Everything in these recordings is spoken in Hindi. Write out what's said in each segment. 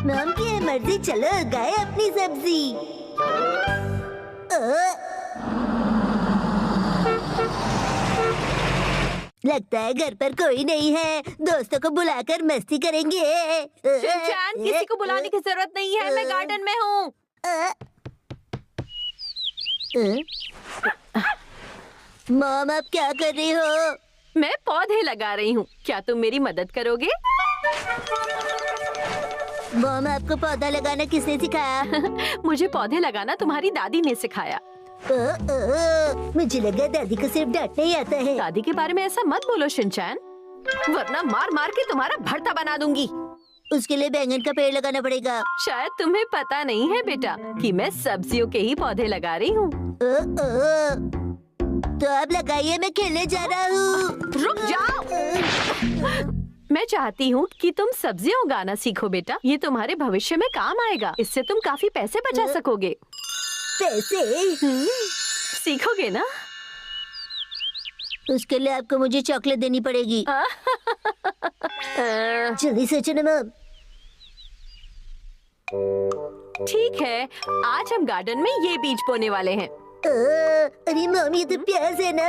मॉम की है मर्जी, चलो उगाए अपनी सब्जी। लगता है घर पर कोई नहीं है, दोस्तों को बुलाकर मस्ती करेंगे। शिनचैन, किसी को बुलाने की जरूरत नहीं है, मैं गार्डन में हूँ। मॉम आप क्या कर रही हो? मैं पौधे लगा रही हूँ, क्या तुम मेरी मदद करोगे? मॉम आपको पौधा लगाना किसने सिखाया? मुझे पौधे लगाना तुम्हारी दादी ने सिखाया। मुझे लगा दादी को सिर्फ डांटना ही आता है। दादी के बारे में ऐसा मत बोलो शिनचैन, वरना मार मार के तुम्हारा भरता बना दूंगी। उसके लिए बैंगन का पेड़ लगाना पड़ेगा। शायद तुम्हें पता नहीं है बेटा कि मैं सब्जियों के ही पौधे लगा रही हूँ। तो आप लगाइए, मैं खेलने जा रहा हूँ। रुक जाओ। मैं चाहती हूँ कि तुम सब्जियाँ उगाना सीखो बेटा, ये तुम्हारे भविष्य में काम आएगा। इससे तुम काफी पैसे बचा सकोगे। पैसे? सीखोगे ना? उसके लिए आपको मुझे चॉकलेट देनी पड़ेगी। जल्दी सोचो ना मॉम। ठीक है, आज हम गार्डन में ये बीज बोने वाले हैं। अरे मॉम, ये तो प्याज है ना?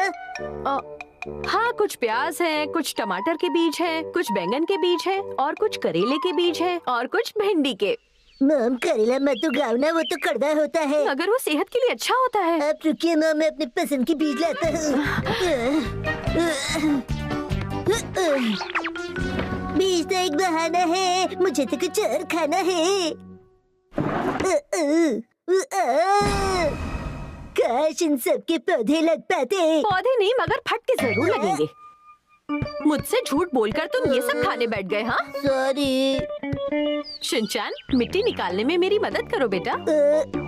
हाँ, कुछ प्याज है, कुछ टमाटर के बीज है, कुछ बैंगन के बीज है, और कुछ करेले के बीज है, और कुछ भिंडी के। मॉम करेला मत उगाओ ना, वो तो कड़वा होता है। अगर वो सेहत के लिए अच्छा होता है। आप रुकिए मॉम, मैं अपने पसंद की बीज लाता हूँ। बीज तो एक बहाना है, मुझे तो कुछ और खाना है। काश इन सब के पौधे लग पाते। पौधे नहीं, मगर फटके जरूर लगेंगे। मुझसे झूठ बोलकर तुम ये सब खाने बैठ गए, हाँ? सॉरी। शिनचैन, मिट्टी निकालने में मेरी मदद करो बेटा।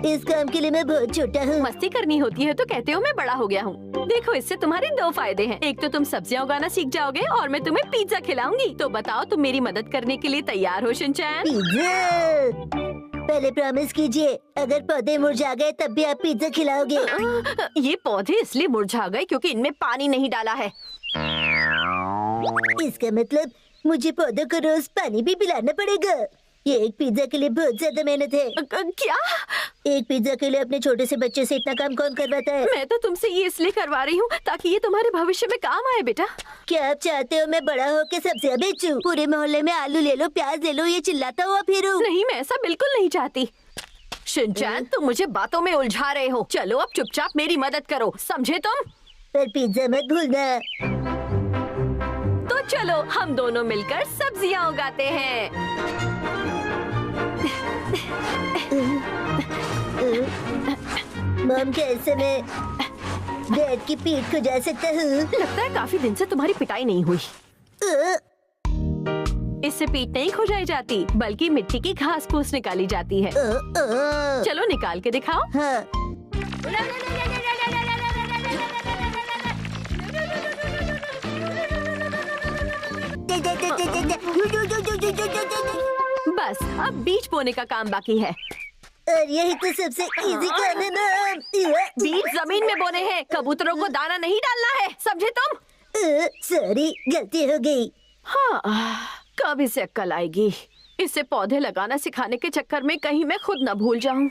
इस काम के लिए मैं बहुत छोटा हूँ। मस्ती करनी होती है तो कहते हो मैं बड़ा हो गया हूँ। देखो, इससे तुम्हारे दो फायदे हैं। एक तो तुम सब्जियाँ उगाना सीख जाओगे और मैं तुम्हें पिज्जा खिलाऊंगी। तो बताओ, तुम मेरी मदद करने के लिए तैयार हो शिनचैन? पिज्जा? पहले प्रॉमिस कीजिए, अगर पौधे मुरझा गए तब भी आप पिज्जा खिलाओगे। ये पौधे इसलिए मुरझा गए क्योंकि इनमें पानी नहीं डाला है। इसका मतलब मुझे पौधों को रोज पानी भी पिलाना पड़ेगा। ये एक पिज्जा के लिए बहुत ज्यादा मेहनत है। क्या? एक पिज्जा के लिए अपने छोटे से बच्चे से इतना काम कौन करवाता है? मैं तो तुमसे ये इसलिए करवा रही हूँ ताकि ये तुम्हारे भविष्य में काम आए बेटा। क्या आप चाहते हो मैं बड़ा होकर सब्जियां बेचूं? पूरे मोहल्ले में आलू ले लो, प्याज ले लो, ये चिल्लाता हुआ फिरूं? नहीं, मैं ऐसा बिल्कुल नहीं चाहती। शिनचैन, तुम मुझे बातों में उलझा रहे हो। चलो अब चुपचाप मेरी मदद करो, समझे तुम? पर पिज्जा मत भूलना। तो चलो हम दोनों मिलकर सब्जियां उगाते हैं। मॉम, कैसे मैं डैड की पीठ को जा सकता हूँ? लगता है काफी दिन से तुम्हारी पिटाई नहीं हुई। इससे पीठ नहीं खुजाई जाती, बल्कि मिट्टी की घास फूस निकाली जाती है। चलो निकाल के दिखाओ। हाँ। बस अब बीज बोने का काम बाकी है। और यही तो सबसे इजी काम है ना। बीज जमीन में बोने हैं, कबूतरों को दाना नहीं डालना है, समझे तुम? सॉरी, गलती हो गई। हाँ, कब इसे अक्ल आएगी? इसे पौधे लगाना सिखाने के चक्कर में कहीं मैं खुद न भूल जाऊं।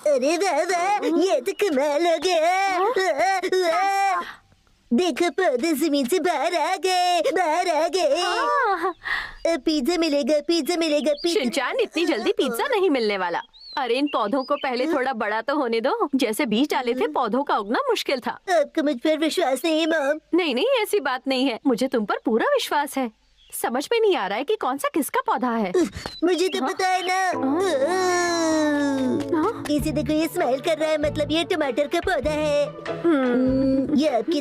अरे वाह वाह, ये तो कमाल हो गया। देखो, पौधे जमीन से बाहर आ गए, बाहर आ गए। पिज्जा मिलेगा, पिज्जा मिलेगा, पिज्जा। शिनचैन, इतनी जल्दी पिज्जा नहीं मिलने वाला। अरे इन पौधों को पहले थोड़ा बड़ा तो होने दो। जैसे बीज डाले थे, पौधों का उगना मुश्किल था। आपको मुझ पर विश्वास नहीं है मॉम? नहीं नहीं, ऐसी बात नहीं है, मुझे तुम पर पूरा विश्वास है। समझ में नहीं आ रहा है कि कौन सा किसका पौधा है। मुझे तो पता है ना। इसे देखो, ये स्माइल कर रहा है, मतलब ये टमाटर का पौधा है। ये आपकी